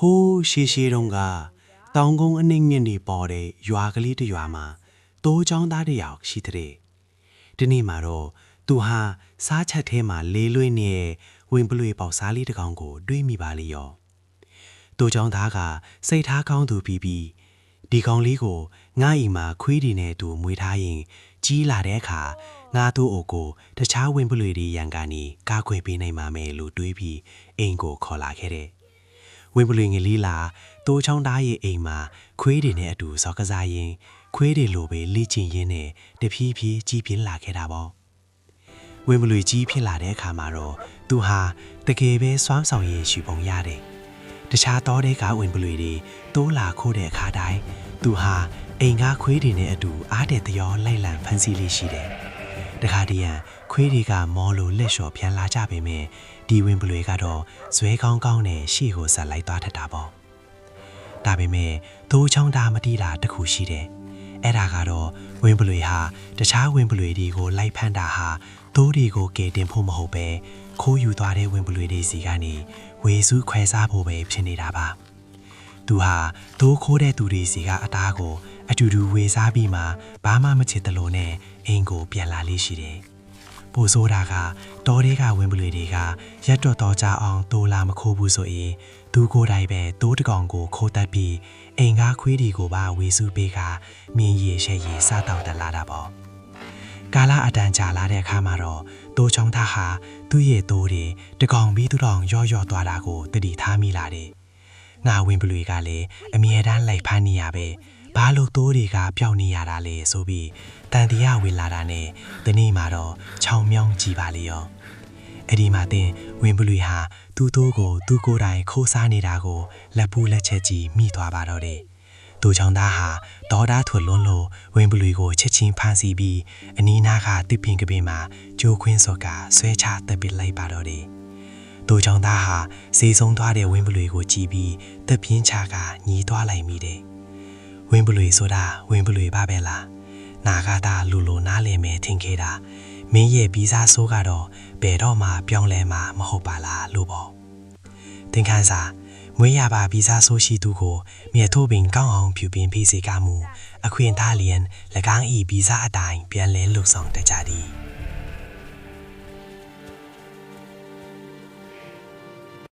ဟိုးရှေးရှေးတုန်းကတောင်ကုန်းအနှိမ့်မြင့်နေပေါ်တဲ့ရွာကလေးတစ်ရွာမှာတိုးချောင်းသားတစ်ယောက်ရှိတဲ့ဒီနေ့မှာတော့သူဟာစားချက်ထဲမှာလေးလွှင့်နေတဲ့ဝင်ပလွေပေါက်စားလေးတစ်ကောင်ကိုတွေးမိပါလေရောတိုးချောင်းသားကစိတ်ထားကောင်းသူပြီးဒီကောင်လေးကိုငါ့အိမ်မှာခွေးတွေနဲ့တူမွေးထားရင်ကြီးလာတဲ့အခါငါတို့အုပ်ကိုတခြားဝင်ပလွေတွေရန်ကနေကားခွေပေးနိုင်မှာမယ်လို့တွေးပြီးအိမ်ကိုခေါ်လာခဲ့တဲ့ဝင်ပလွေငယ်လေးလာတိုးချောင်းသားရဲ့အိမ်မှာခွေးတွေနဲ့အတူစော်ကစားရင်းခွေးတွေလိုပဲလေ့ကျင့်ရင်းနဲ့တဖြည်းဖြည်းကြီးပြင်းလာခဲ့တာပေါ့ဝင်ပလွေကြီးဖြစ်လာတဲ့အခါမှာတော့သူဟာတကယ်ပဲစွမ်းဆောင်ရည်ရှိပုံရတယ်တခြားသောတဲ့ကဝင်ပလွေတွေတိုးလာခိုးတဲ့အခါတိုင်းသူဟာအိမ်ကခွေးတွေနဲ့အတူအားတဲ့တရောလိုက်လံဖန်ဆီးလေးရှိတယ်တခါတည်းရန်ခွေးတွေကမောလိုလက်လျှော်ပြန်လာကြပေမဲ့ဒီဝင်ပလွေကတော့ဇွဲကောင်းကောင်းနဲ့ရှေ့ကိုဆက်လိုက်သွားထက်တာပေါ့ဒါပေမဲ့တိုးချောင်းသားမတီးတာတခုရှိတယ်အဲ့ဒါကတော့ဝင်ပလွေဟာတခြားဝင်ပလွေတွေကိုလိုက်ဖမ်းတာဟာသိုးတွေကိုကယ်တင်ဖို့မဟုတ်ပဲခိုးယူသွားတဲ့ဝင်ပလွေတွေစီကနေဝေစုခွဲစားဖို့ပဲဖြစ်နေတာပါသူဟာသိုးခိုးတဲ့သူတွေစီကအသားကိုအတူတူဝေစားပြီးမှဘာမှမချစ်တလို့နဲ့အိမ်ကိုပြန်လာလေးရှိတယ်ပိုဆိုးတာကတောတွေကဝင်ပလွေတွေကရက်တော်တော်ကြအောင်တိုးလာမခိုးဘူးဆိုရင်သူကိုယ်တိုင်ပဲတိုးတကောင်ကိုခိုးတတ်ပြီးအိမ်ကားခွေးတွေကိုပါဝေစုပေးကမြင်းရည်ရှက်ရည်စားတောက်တက်လာတာပေါ့ကာလအတန်ကြာလာတဲ့အခါမှာတော့တိုးချောင်းသားဟာသူ့ရဲ့တိုးတွေတကောင်ပြီးသူတော်ရော့သွားတာကိုတတိထားမိလာတယ်ငါဝင်ပလွေကလည်းအမြဲတမ်းလိုက်ဖမ်းနေရပဲဘာလို့တိုးတွေကပျောက်နေရတာလဲဆိုပြီးတန်တရားဝင်လာတာနဲ့ဒီနေ့မှာတော့ချောင်းမြောင်းကြည့်ပါလေရောအဲ့ဒီမှာတင်ဝင်ပလွေဟာသူ့တိုးကိုသူ့ကိုယ်တိုင်ခိုးစားနေတာကိုလက်ဖူးလက်ချက်ကြီးမိသွားပါတော့တယ်တိုးချောင်းသားဟာဒေါ်ဒါထွတ်လွန်းလို့ဝင်ပလွေကိုချက်ချင်းဖမ်းဆီးပြီးအနီးနားကတစ်ပင်ကပင်မှာကြိုးခွင်းစော်ကဆွဲချတက်ပစ်လိုက်ပါတော့တယ်တိုးချောင်းသားဟာစေဆုံးသွားတဲ့ဝင်ပလွေကိုကြည့်ပြီးတက်ပြင်းချကညီးသွားလိုက်မိတယ်ဝင်ပလွေဆိုတာဝင်ပလွေပါပဲလားနာဂတာလူလိုနားလည်မယ်ထင်ခဲ့တာမင်းရဲ့ပြီးစားဆိုးကတော့ဘယ်တော့မှပြောင်းလဲမှာမဟုတ်ပါလားလို့ပေါ့သင်ခန်းစာမွေးရပါပြီးစားဆိုးရှိသူကိုမြေထိုးပင်ကောင်းအောင်ဖြူပင်ဖိစေကမူအခွင့်သားလျင်၎င်းဤပြီးစားအတိုင်းပြန်လဲလှုပ်ဆောင်တကြသည်